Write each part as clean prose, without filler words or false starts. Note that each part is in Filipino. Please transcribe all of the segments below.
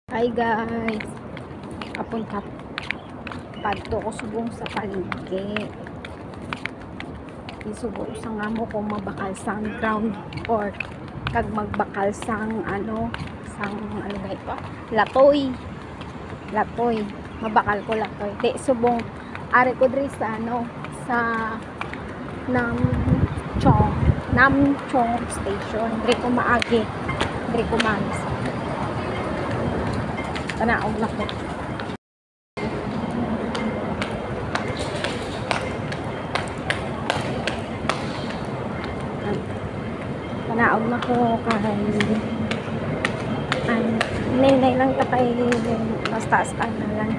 Hi guys, papunta padto ko subong sa palengke. Isubong sa nga mo kung mabakal sang ground pork kag magbakal sang sang ito? Latoy. Mabakal ko latoy. Di subong ari ko diri sa sa Namchong station. Diri ko maagi. Diri ko manis. Tanaog na ko. Tanaog na ko kay nay lang tapay basta na lang.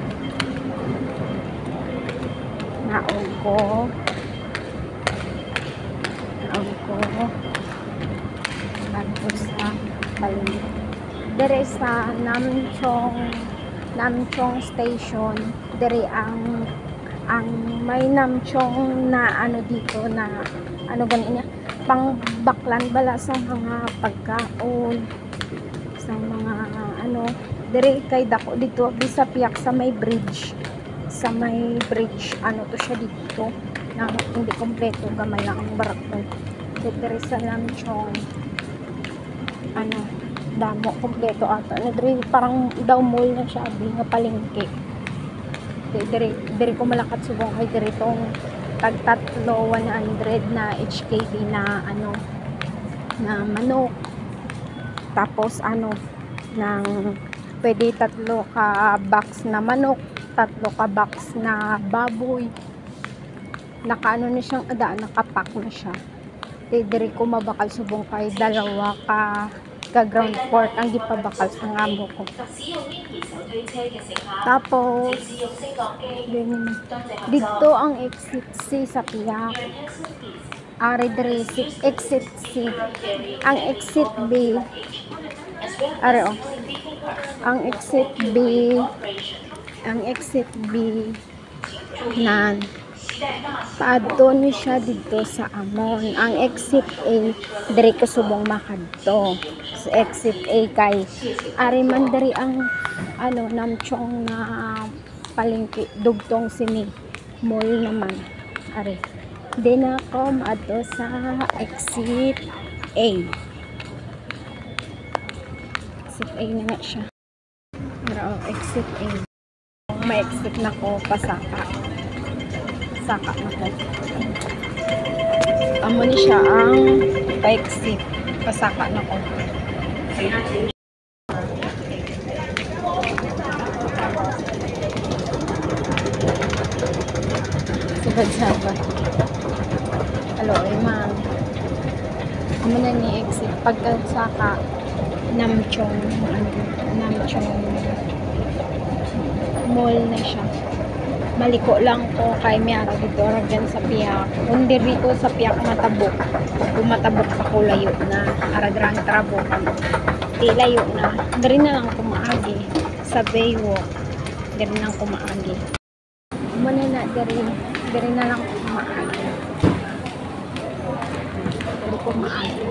Naog ko bago sa palengke. Dere sa Namchong station, dere ang may Namchong na dito na ganin niya pangbaklan bala sa mga pagkaon sa mga dere kay dako dito bisa piyak sa may bridge to siya dito na hindi kompleto gamay lang ang barakon. Dere sa Namchong damo kompleto ata na diri parang daw mall na siya nga palengke. Diri ko malakat subong kay diri tong tag tatlo 100 na HKD na na manok, tapos nang pwede tatlo ka box na manok, tatlo ka box na baboy, naka na siyang nakapack na siya. Diri ko mabakal subong kay dalawa ka ground pork ang gipabakal sa ngamo ko. Tapos dito ang exit C sa Piak. Ari diri exit C. Ang exit B ang exit B nan paadto ni siya dito sa Amon. Ang exit A diri ko subong makadto sa exit A kay ari man diri ang Namchong na palengke dugtong sini mall naman ari. Di na ako maadto sa exit A. Exit A na nga siya. Pero exit A. May exit na ko pasaka na ko. Amo ni siya ang pa-exit. Pasaka na ko. Sabad. Hello, ma'am. Amo na ni exit. Pagkasaka Namchong mall na siya. Maliko lang ko kay miyara dito dyan sa Piak. Kundi rito sa Piak matabok. Kung matabok pa ko layo na aragrang trabo. Di layo na. Dari na lang kumaagi. Sa Baywalk. Dari na lang kumaagi. Muna na dari na lang kumaagi. Dari kumaagi.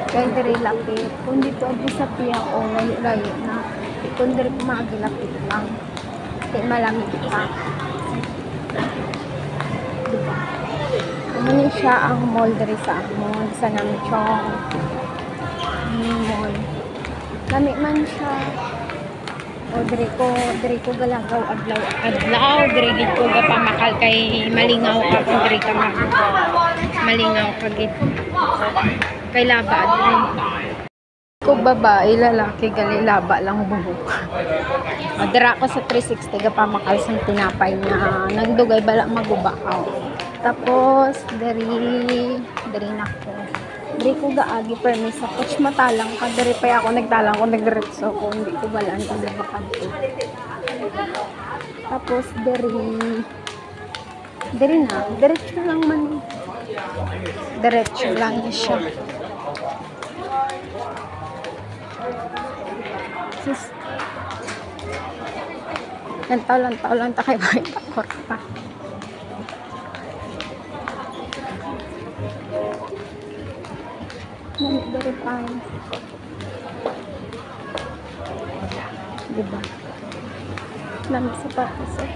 Kaya dari lapit. Kung dito sa Piak o layo na. Kung dari kumaagi lapit lang. Malamig pa. Diba? Ano siya ang mall diri sa Amon, sa Namchong mall. Lamig man siya. O diri ko galagaw adlaw diri gid ko gapamakal kay malingaw ka kung diri ka malingaw ka gid. Kay laba diri. Ko babae lalaki gali laba lang buhok. Dira ko sa 360 gapamakal sang tinapay na nagdugay bala magubahaw. Tapos diri na ko. Diri ko gaagi permis sa coach matalang ka diri pa ako nagtalang ko nagdiretso ko hindi ko balaan kung labakan ko. Tapos diri na diretso lang man. Diretso lang siya. Sis lantaw lang ta kay bahay korta. Nani dari pa. Diba? Dami sapatos eh.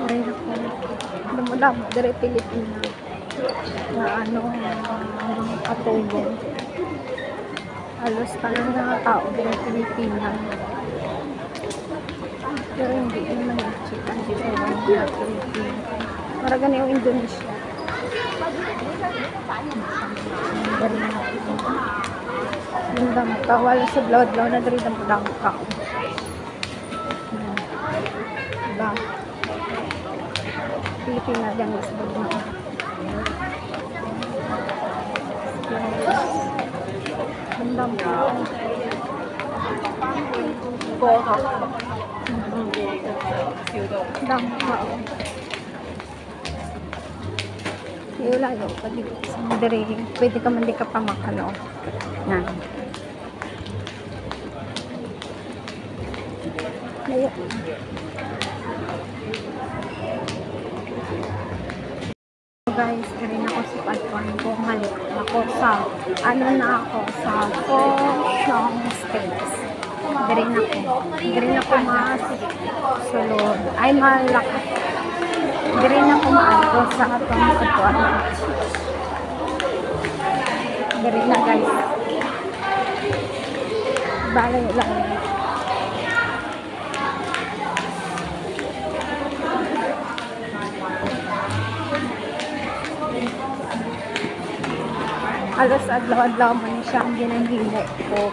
Aray na po. Damo-damo. Dari Pilipina. Na ano, katulong. Halos parang mga tao dari Pilipina. Pero hindi naman yung chicken. Hindi naman yung Pilipina. Parang ganun yung Indonesia. Dari na po. Yung damo ka. Wala sa blawad-blawad na dari damo-damo ka. Diba? Pilipina dyan mas bagay. Bandam ka. Bandam ka. Layo ka dito sa madari. Pwede ka man di ka pa makalo. Yan. Layo. Guys, rin ako sa platform ko. Mali ako sa ano na ako sa Fosong States. Rin ako masulod. Ay malaki. Rin ako maato sa atong katuan. Rin na guys. Balay lang. Halos adlaw-adlaw man siya ang ginahimo ko.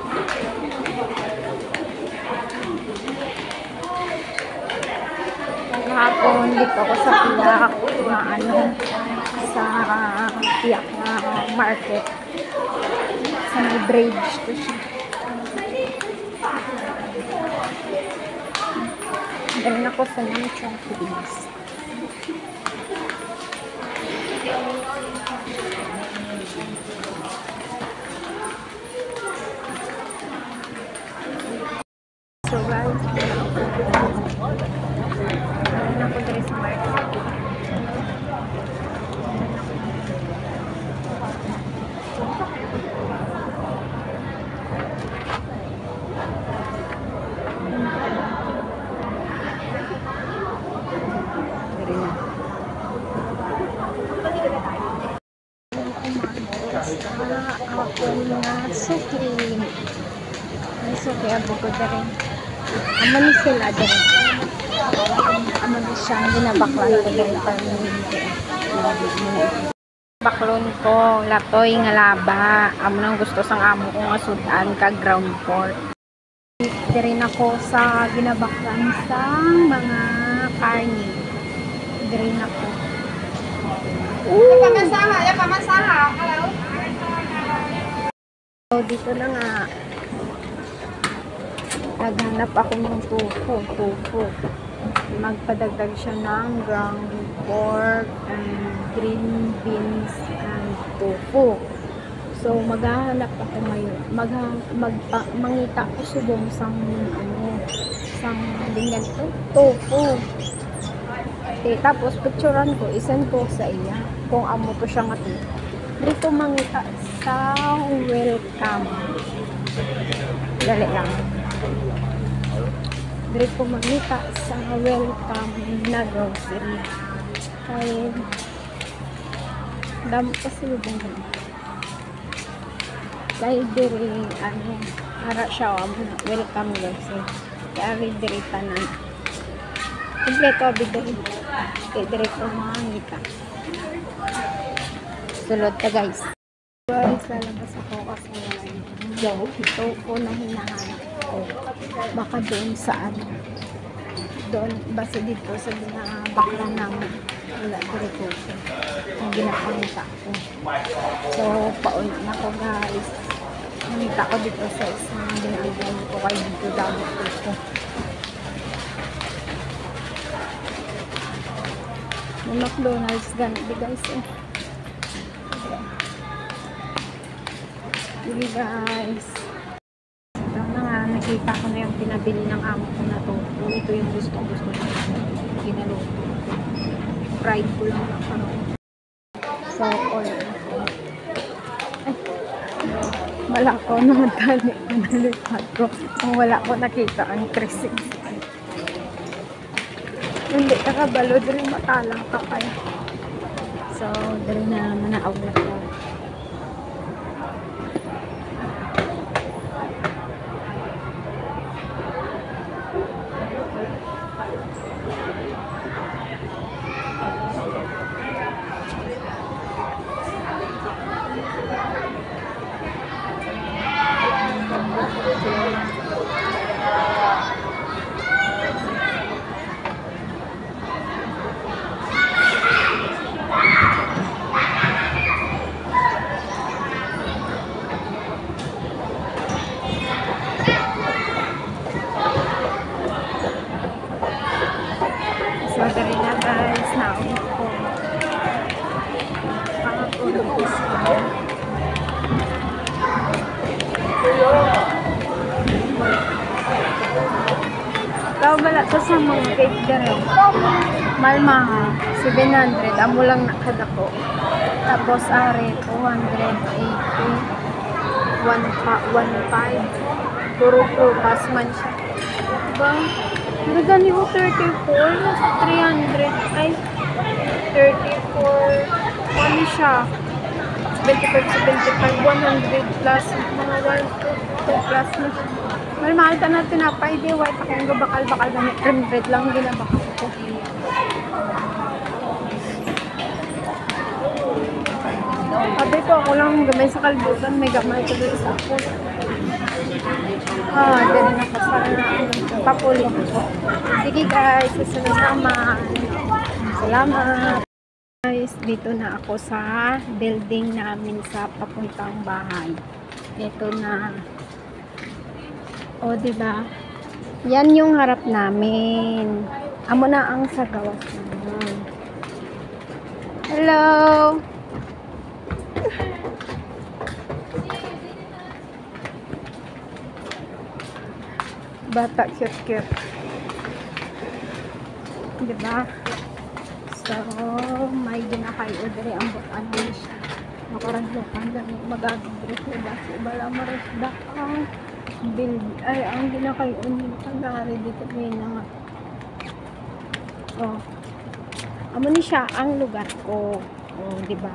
Kahapon dito ako sa Piyak na ano, sa Piyak na market. Sa may bridge to siya. Galing ako sa mga Philippines. So guys, galing ako dito sa market. Ako mga sukli. May sukli abo ko na rin. Amani sila din. Amani siya. Ginabaklan ko din. Baklon ko. Latoy nga laba. Amo nang gusto sang amo ko nga sudan ka ground pork. Dito rin ako sa ginabaklan sa mga karni. Dito rin ako. Pamasaha, ya pamasaha. Hello. So, dito na nga. Naghanap ako ng tofu. Magpadagdag siya ng ground pork and green beans and tofu. So, maghahanap ako ngayon. Mangita ako subong sang ganyan ito. Tofu. Okay, tapos picturean ko, isend ko sa iya kung amo to siya nga tofu. Dito mangita sa welcome. Dali lang. Dito mangita sa welcome na grocery. Kaya damo kasi yung ganyan. Kaya diri ara siya welcome grocery. Kaya diri tanan. Kompleto bidiri. Kaya diri ko mangita. Sulod ka guys. Guys, lalabas ako kasi ito ko na hinahanap ko. Baka doon saan. Doon, basta dito sa ginabakla ng wala dito ko. Ang ginapangita ko. So, paulit na ko guys. Namita ko dito sa isang ginagawa ko kay dito dami ko. May McDonald's ganito guys eh. Sige guys. Ito na nga, nakita ko na yung pinabili ng amo ko na to. Ito yung gusto na ginaluto. Fried ko lang na. So, all. Ay. Wala ko naman tani. Nalipad ko. Kung wala ko nakita ang 360. Hindi ka kabalo. Dali matalang ka kayo. So, dali na manaawa ko. So, dali na guys. Nauwi ko. Pangapulog ko. Tao bala to sa mga cake dere. Malmaha, 700. Amo lang nakadako. Tapos are 280. 1.5. Puro prutas man siya. Diba? Pero gani ko 34. 300. Ay, 34. Ano siya? 75, 100 plus. Mga 1 plus na siya. Mahal ka na tinapay, di white akong gabakal-bakal ganit. 100 lang ginabakal ko. Sabi ko, ako lang gamay sa kalbutan, may gamay ko doon sa ako. Dyan na ako sa papulong ko. Sige guys, susunod naman. Salamat. Guys, dito na ako sa building namin sa papuntang bahay. Ito na. O, diba? Yan yung harap namin. Amo na ang sa gawas naman. Hello! Bata, cute-cute. Diba? So, may ginakayo diri ang bukan siya. Makaraglokan lang magagabrit na ba? Ibala marisda ang build. Ay, ang ginakayo nila kagari dito ngayon na nga. Oh. Amo ni siya ang lugar ko. Oh, diba?